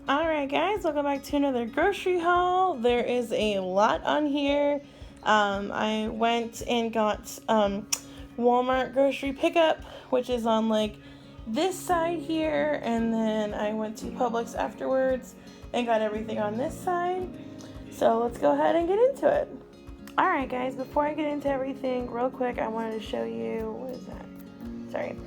Alright guys, welcome back to another grocery haul. There is a lot on here. I went and got Walmart grocery pickup, which is on like this side here, and then I went to Publix afterwards and got everything on this side. So let's go ahead and get into it. Alright guys, before I get into everything, real quick, I wanted to show you, what is that? Sorry,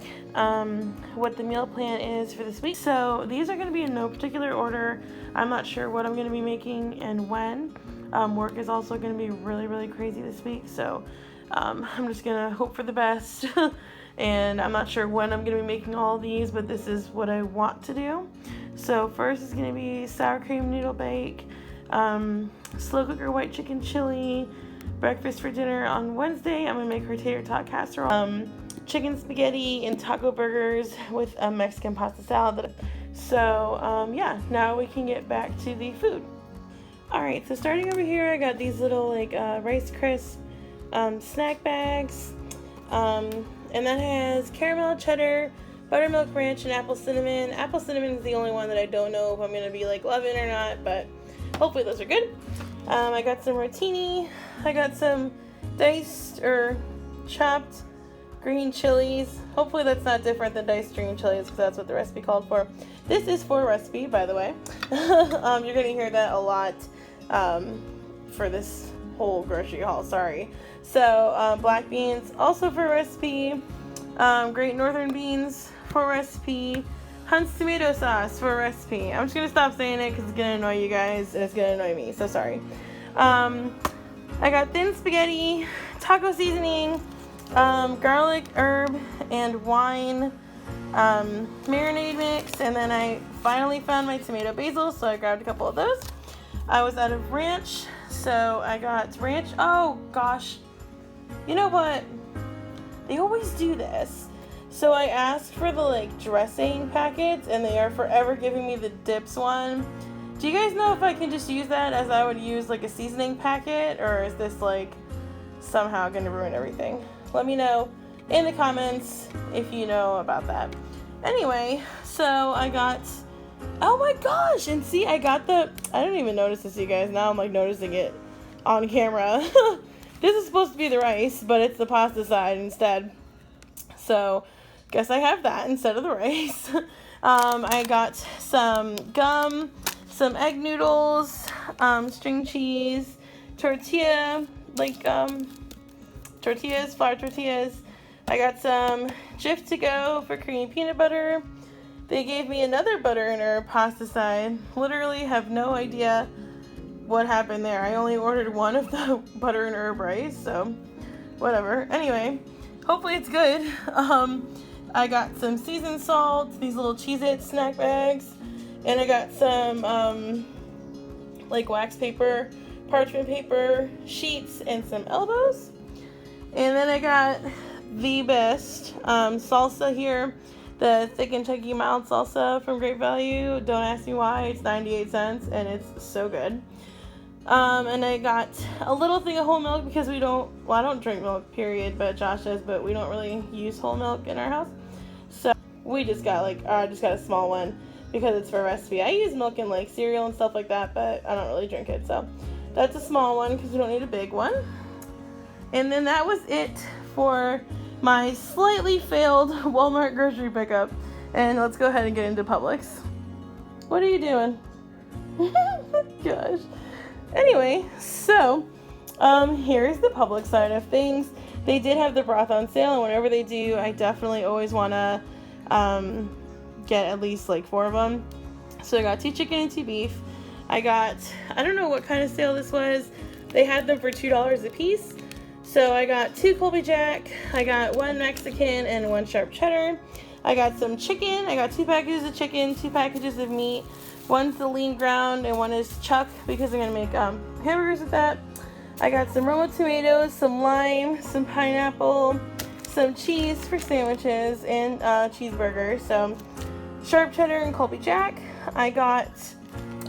what the meal plan is for this week. So these are going to be in no particular order. I'm not sure what I'm going to be making and when. Work is also going to be really crazy this week, so I'm just going to hope for the best. And I'm not sure when I'm going to be making all of these, but this is what I want to do. So first is going to be sour cream noodle bake, slow cooker white chicken chili, breakfast for dinner on Wednesday. I'm going to make her tater tot casserole. Chicken spaghetti and taco burgers with a Mexican pasta salad. So yeah, now we can get back to the food. Alright, so starting over here, I got these little like Rice Crisp snack bags, and that has caramel, cheddar, buttermilk ranch, and apple cinnamon. Apple cinnamon is the only one that I don't know if I'm going to be like loving or not, but hopefully those are good. I got some rotini, I got some diced or chopped green chilies. Hopefully that's not different than diced green chilies, because that's what the recipe called for. This is for recipe, by the way. You're gonna hear that a lot for this whole grocery haul, sorry. So black beans also for recipe, Great Northern beans for recipe, Hunt's tomato sauce for recipe. I'm just gonna stop saying it because it's gonna annoy you guys and it's gonna annoy me, so sorry. I got thin spaghetti, taco seasoning, garlic, herb, and wine marinade mix, and then I finally found my tomato basil, so I grabbed a couple of those. I was out of ranch, so I got ranch. Oh gosh, you know what? They always do this. So I asked for the like dressing packets, and they are forever giving me the dips one. Do you guys know if I can just use that as I would use like a seasoning packet, or is this like somehow gonna ruin everything? Let me know in the comments if you know about that. Anyway, so I got, oh my gosh, and see, I got I didn't even notice this, you guys. Now I'm like noticing it on camera. This is supposed to be the rice, but it's the pasta side instead. So guess I have that instead of the rice. I got some gum, some egg noodles, string cheese, tortilla, like tortillas, flour tortillas. I got some Jif to go for creamy peanut butter. They gave me another butter and herb pasta side. Literally have no idea what happened there. I only ordered one of the butter and herb rice, so whatever. Anyway, hopefully it's good. I got some seasoned salt, these little Cheez-It snack bags, and I got some like wax paper, parchment paper, sheets, and some elbows. And then I got the best salsa here, the thick and chunky mild salsa from Great Value. Don't ask me why, it's 98 cents and it's so good. And I got a little thing of whole milk because I don't drink milk, period, but Josh does, but we don't really use whole milk in our house. So we just got a small one because it's for recipe. I use milk in like cereal and stuff like that, but I don't really drink it. So that's a small one because we don't need a big one. And then that was it for my slightly failed Walmart grocery pickup. And let's go ahead and get into Publix. What are you doing? Gosh. Anyway, so here's the Publix side of things. They did have the broth on sale, and whenever they do, I definitely always want to get at least like 4 of them. So I got 2 chicken and 2 beef. I don't know what kind of sale this was. They had them for $2 a piece. So I got 2 Colby Jack, I got 1 Mexican, and 1 sharp cheddar. I got some chicken. I got 2 packages of chicken, 2 packages of meat. One's the lean ground and one is chuck because I'm going to make hamburgers with that. I got some Roma tomatoes, some lime, some pineapple, some cheese for sandwiches, and cheeseburgers. So sharp cheddar and Colby Jack. I got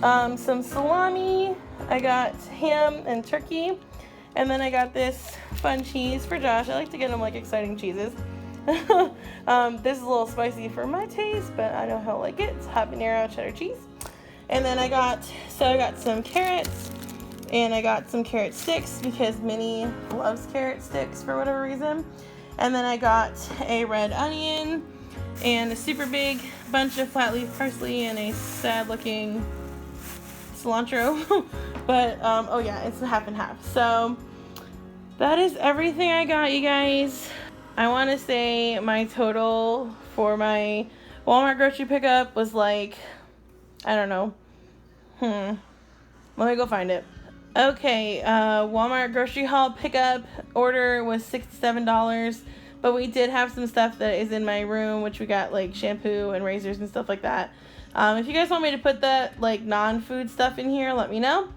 some salami. I got ham and turkey. And then I got this fun cheese for Josh. I like to get him like exciting cheeses. This is a little spicy for my taste, but I know he'll like it. It's habanero cheddar cheese. And then I got some carrots, and I got some carrot sticks because Minnie loves carrot sticks for whatever reason. And then I got a red onion and a super big bunch of flat leaf parsley and a sad looking cilantro. But oh yeah, it's half and half. So that is everything I got, you guys. I want to say my total for my Walmart grocery pickup was like, I don't know. Let me go find it. Okay, Walmart grocery haul pickup order was $67, but we did have some stuff that is in my room, which we got like shampoo and razors and stuff like that. If you guys want me to put that like non-food stuff in here, let me know.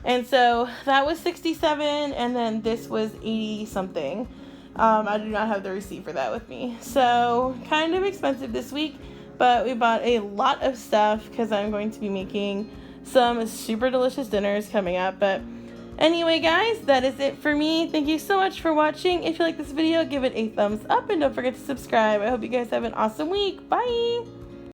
And so that was $67, and then this was $80 something. I do not have the receipt for that with me. So kind of expensive this week, but we bought a lot of stuff because I'm going to be making some super delicious dinners coming up. But anyway, guys, that is it for me. Thank you so much for watching. If you like this video, give it a thumbs up and don't forget to subscribe. I hope you guys have an awesome week. Bye.